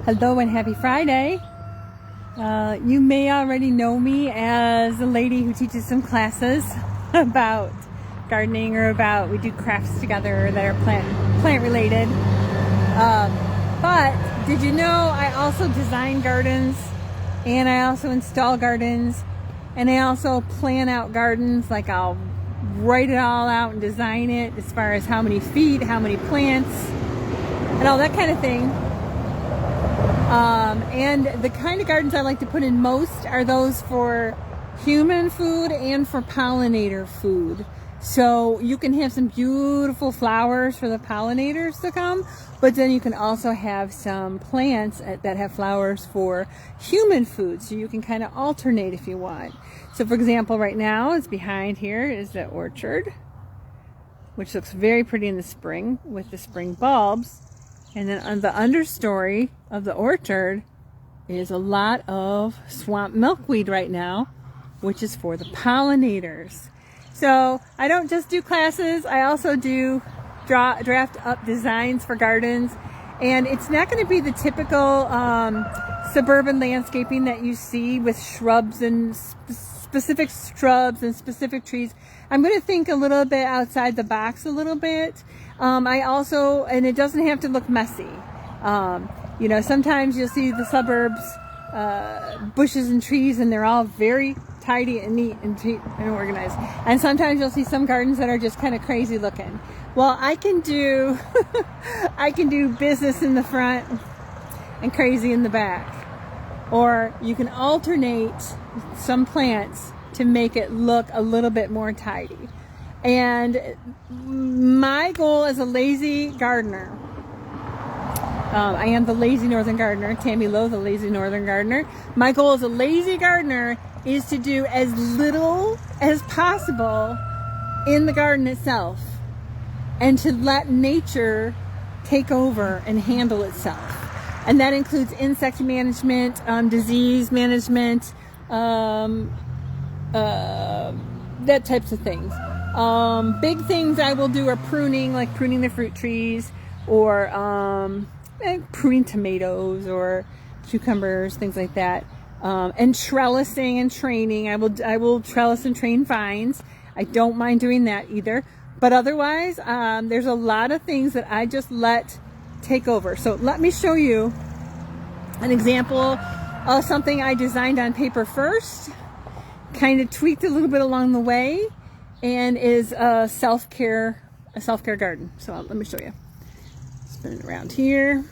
Hello and happy Friday. You may already know me as a lady who teaches some classes about gardening or we do crafts together that are plant related. But did you know I also design gardens, and I also install gardens, and I also plan out gardens. Like I'll write it all out and design it as far as how many feet, how many plants, and all that kind of thing. And the kind of gardens I like to put in most are those for human food and for pollinator food. So you can have some beautiful flowers for the pollinators to come, but then you can also have some plants that have flowers for human food. So you can kind of alternate if you want. So for example, right now it's behind here is the orchard, which looks very pretty in the spring with the spring bulbs. And then on the understory of the orchard is a lot of swamp milkweed right now, which is for the pollinators. So I don't just do classes, I also do draft up designs for gardens. And it's not going to be the typical suburban landscaping that you see with shrubs and specific shrubs and specific trees. I'm going to think a little bit outside the box a little bit. And it doesn't have to look messy. Sometimes you'll see the suburbs, bushes and trees, and they're all very tidy and neat and organized. And sometimes you'll see some gardens that are just kind of crazy looking. Well, I can do, I can do business in the front and crazy in the back. Or you can alternate some plants to make it look a little bit more tidy. And my goal as a lazy gardener, I am the Lazy Northern Gardener, Tammy Lowe, the Lazy Northern Gardener. My goal as a lazy gardener is to do as little as possible in the garden itself and to let nature take over and handle itself. And that includes insect management, disease management, that types of things. Big things I will do are pruning, like pruning the fruit trees, or pruning tomatoes or cucumbers, things like that. And trellising and training. I will trellis and train vines. I don't mind doing that either. But otherwise, there's a lot of things that I just let take over. So let me show you an example of something I designed on paper first, kind of tweaked a little bit along the way, and is a self-care garden. So let me show you. Spin it around here.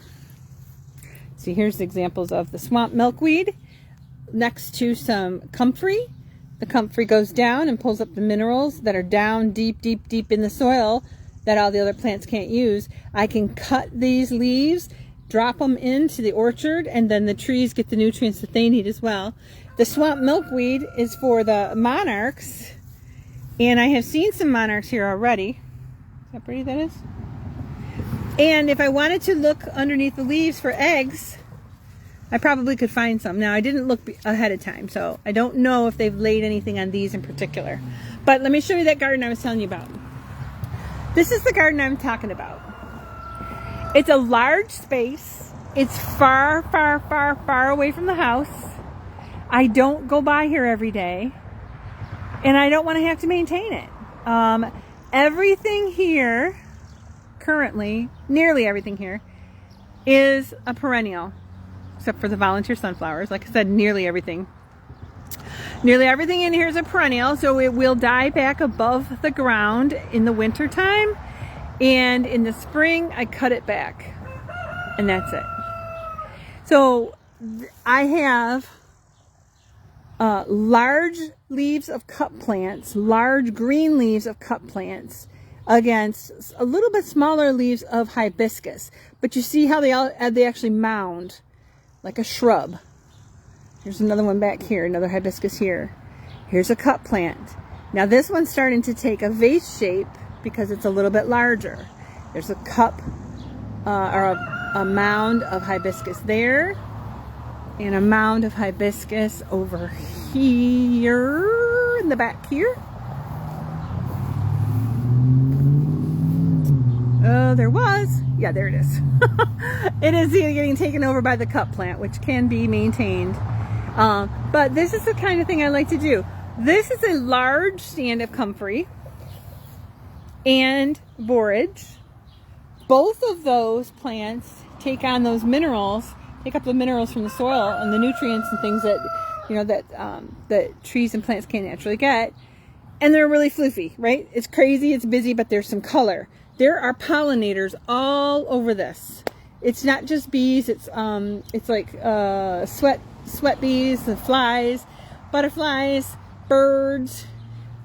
See, here's the examples of the swamp milkweed next to some comfrey. The comfrey goes down and pulls up the minerals that are down deep in the soil that all the other plants can't use. I can cut these leaves, drop them into the orchard, and then the trees get the nutrients that they need as well. The swamp milkweed is for the monarchs, and I have seen some monarchs here already. See how pretty that is? And if I wanted to look underneath the leaves for eggs, I probably could find some. Now, I didn't look ahead of time, so I don't know if they've laid anything on these in particular. But let me show you that garden I was telling you about. This is the garden I'm talking about. It's a large space. It's far away from the house. I don't go by here every day, and I don't want to have to maintain it. Everything here, currently, nearly everything here, is a perennial, except for the volunteer sunflowers. Like I said, nearly everything. Nearly everything in here is a perennial, so it will die back above the ground in the winter time, and in the spring I cut it back, and that's it. So I have large leaves of cup plants, large green leaves of cup plants against a little bit smaller leaves of hibiscus. But you see how they actually mound like a shrub. Here's another one back here, another hibiscus here. Here's a cup plant. Now this one's starting to take a vase shape because it's a little bit larger. There's a cup or a mound of hibiscus there, and a mound of hibiscus over here in the back here. there was, yeah, there it is. It is getting taken over by the cup plant, which can be maintained. But this is the kind of thing I like to do. This is a large stand of comfrey and borage. Both of those plants take on those minerals, take up the minerals from the soil and the nutrients and things that, you know, that trees and plants can't naturally get. And they're really floofy, right? It's crazy, it's busy, but there's some color. There are pollinators all over this. It's not just bees, it's like sweat bees, the flies, butterflies, birds,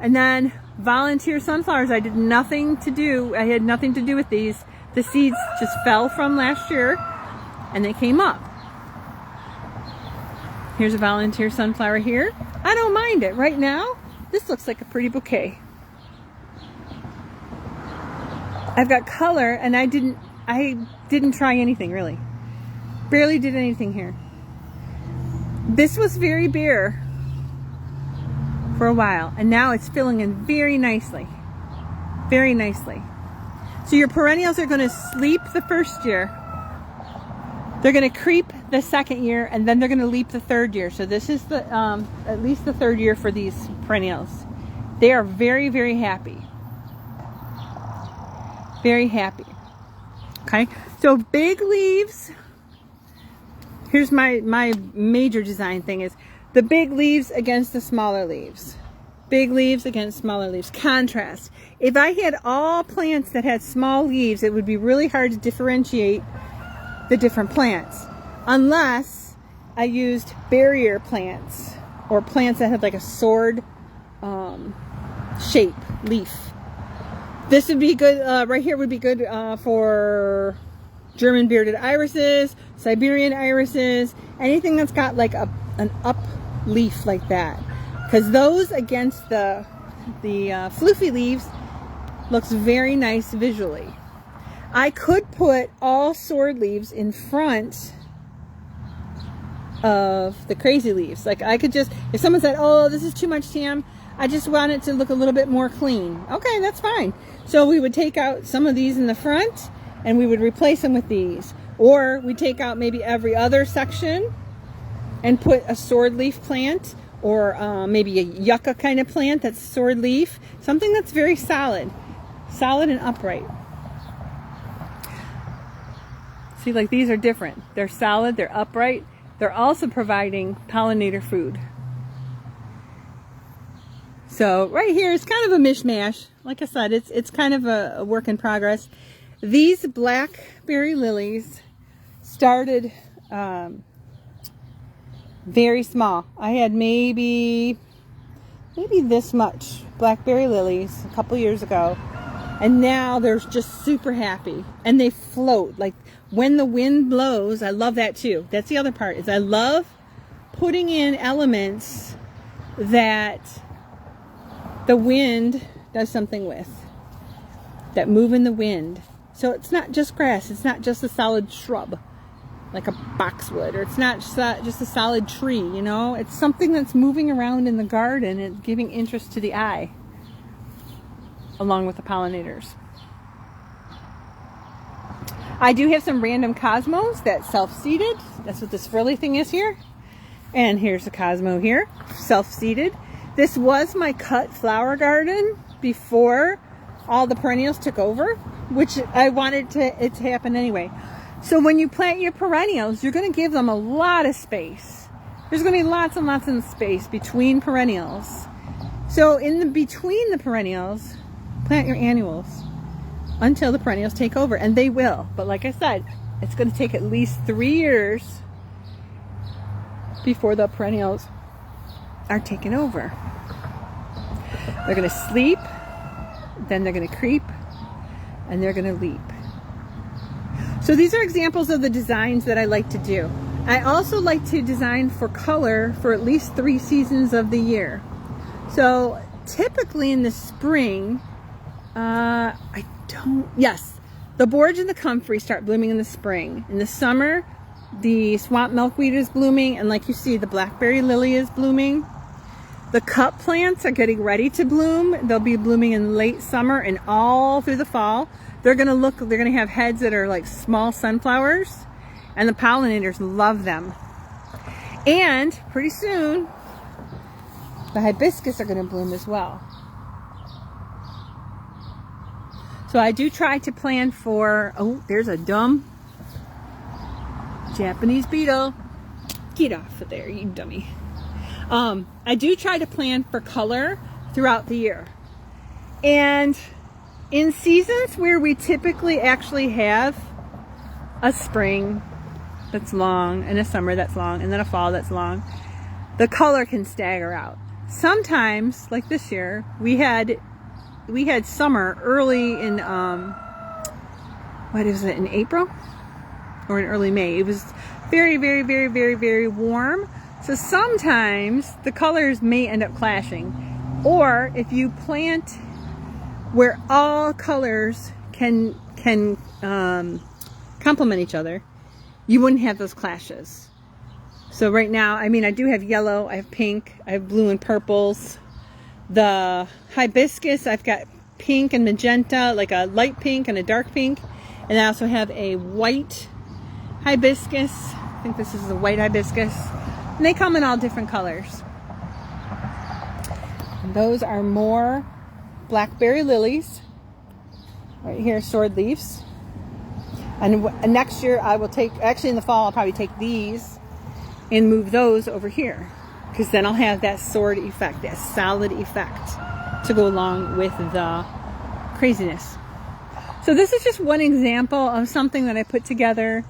and then volunteer sunflowers. I did nothing to do, I had nothing to do with these. The seeds just fell from last year and they came up. Here's a volunteer sunflower here. I don't mind it. Right now, this looks like a pretty bouquet. I've got color and I didn't try anything really. Barely did anything here. This was very bare for a while and now it's filling in very nicely. Very nicely. So your perennials are going to sleep the first year. They're going to creep the second year and then they're going to leap the third year. So this is the at least the third year for these perennials. They are very, very happy. Very happy. Okay, so big leaves. Here's my major design thing is the big leaves against the smaller leaves. Big leaves against smaller leaves. Contrast. If I had all plants that had small leaves, it would be really hard to differentiate the different plants. Unless I used barrier plants or plants that had like a sword shape, leaf. This would be good, right here would be good for German bearded irises, Siberian irises, anything that's got like an up leaf like that. Because those against the floofy leaves looks very nice visually. I could put all sword leaves in front of the crazy leaves. Like I could just, if someone said, oh, this is too much, Tam, I just want it to look a little bit more clean. Okay, that's fine. So we would take out some of these in the front and we would replace them with these. Or we take out maybe every other section and put a sword leaf plant or maybe a yucca kind of plant that's sword leaf. Something that's very solid. Solid and upright. See, like these are different. They're solid, they're upright. They're also providing pollinator food. So right here is kind of a mishmash. Like I said, it's kind of a work in progress. These blackberry lilies started very small. I had maybe this much blackberry lilies a couple years ago. And now they're just super happy. And they float. Like when the wind blows, I love that too. That's the other part, is I love putting in elements that the wind does something with. That move in the wind. So it's not just grass. It's not just a solid shrub. Like a boxwood. Or it's not just a solid tree, you know. It's something that's moving around in the garden and giving interest to the eye. Along with the pollinators. I do have some random cosmos that's self-seeded. That's what this frilly thing is here. And here's the cosmo here, self-seeded. This was my cut flower garden before all the perennials took over, which I wanted it to happen anyway. So when you plant your perennials, you're going to give them a lot of space. There's going to be lots and lots of space between perennials. So between the perennials, plant your annuals until the perennials take over, and they will. But like I said, it's going to take at least 3 years before the perennials are taken over. They're going to sleep, then they're going to creep, and they're going to leap. So these are examples of the designs that I like to do. I also like to design for color for at least 3 seasons of the year. So typically in the spring, the borage and the comfrey start blooming in the spring. In the summer, the swamp milkweed is blooming, and like you see, the blackberry lily is blooming. The cup plants are getting ready to bloom. They'll be blooming in late summer and all through the fall. They're gonna have heads that are like small sunflowers, and the pollinators love them. And pretty soon, the hibiscus are gonna bloom as well. So I do try to plan for, oh, there's a dumb Japanese beetle. Get off of there, you dummy. I do try to plan for color throughout the year. And in seasons where we typically actually have a spring that's long and a summer that's long and then a fall that's long, the color can stagger out. Sometimes, like this year, we had summer early in, what is it, in April? Or in early May. It was very, very, very, very, very warm. So sometimes the colors may end up clashing. Or if you plant where all colors can complement each other, you wouldn't have those clashes. So right now, I mean, I do have yellow, I have pink, I have blue and purples. The hibiscus, I've got pink and magenta, like a light pink and a dark pink. And I also have a white hibiscus. I think this is the white hibiscus. And they come in all different colors. And those are more blackberry lilies. Right here, sword leaves. And next year I will take, actually in the fall I'll probably take these and move those over here. Because then I'll have that sword effect, that solid effect to go along with the craziness. So this is just one example of something that I put together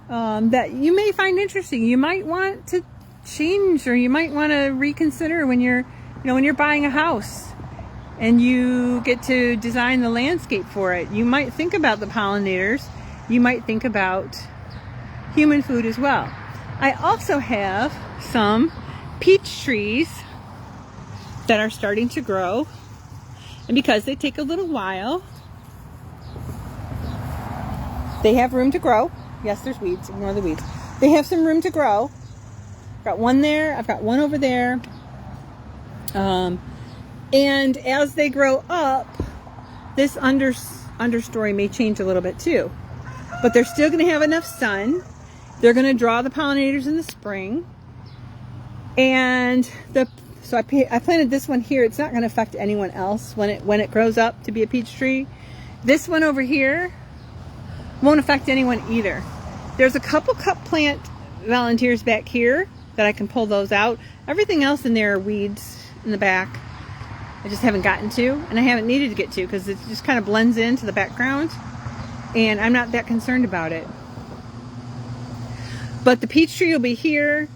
that you may find interesting. You might want to change, or you might want to reconsider when you're, when you're buying a house and you get to design the landscape for it. You might think about the pollinators. You might think about human food as well. I also have some peach trees that are starting to grow, and because they take a little while, they have room to grow. Yes, there's weeds. Ignore the weeds. They have some room to grow. I've got one there. I've got one over there. And as they grow up, this understory may change a little bit too. But they're still going to have enough sun. They're going to draw the pollinators in the spring. And so I planted this one here. It's not going to affect anyone else when it grows up to be a peach tree. This one over here won't affect anyone either. There's a couple cup plant volunteers back here that I can pull those out. Everything else in there are weeds in the back. I just haven't gotten to, and I haven't needed to get to because it just kind of blends into the background, and I'm not that concerned about it. But the peach tree will be here.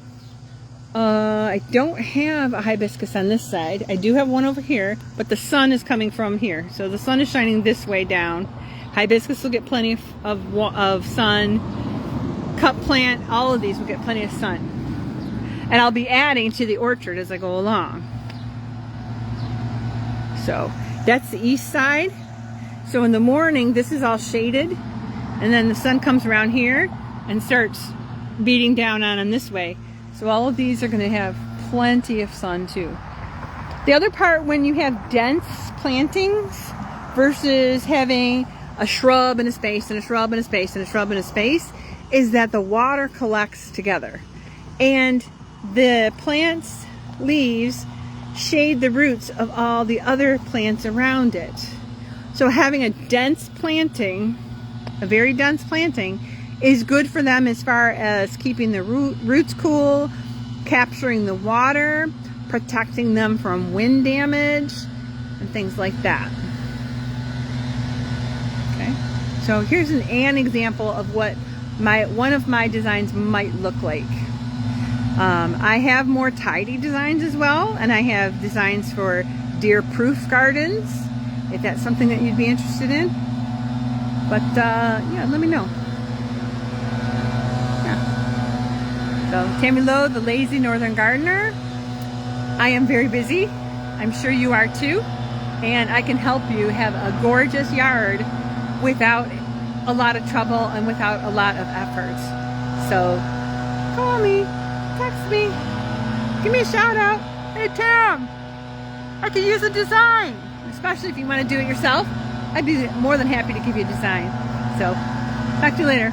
I don't have a hibiscus on this side. I do have one over here, but the sun is coming from here. So the sun is shining this way down. Hibiscus will get plenty of sun. Cup plant, all of these will get plenty of sun. And I'll be adding to the orchard as I go along. So that's the east side. So in the morning, this is all shaded. And then the sun comes around here and starts beating down on them this way. So all of these are going to have plenty of sun too. The other part, when you have dense plantings versus having a shrub in a space and a shrub in a space and a shrub in a space, is that the water collects together. And the plant's leaves shade the roots of all the other plants around it. So having a dense planting, a very dense planting, is good for them as far as keeping the roots cool, capturing the water, protecting them from wind damage, and things like that. Okay, so here's an example of what one of my designs might look like. I have more tidy designs as well, and I have designs for deer-proof gardens, if that's something that you'd be interested in. But yeah, let me know. Yeah. So Tammy Lowe, the Lazy Northern Gardener. I am very busy. I'm sure you are too. And I can help you have a gorgeous yard without a lot of trouble and without a lot of effort. So call me, text me, give me a shout out. Hey, Hey Tam, I could use a design, especially if you want to do it yourself. I'd be more than happy to give you a design. So, talk to you later.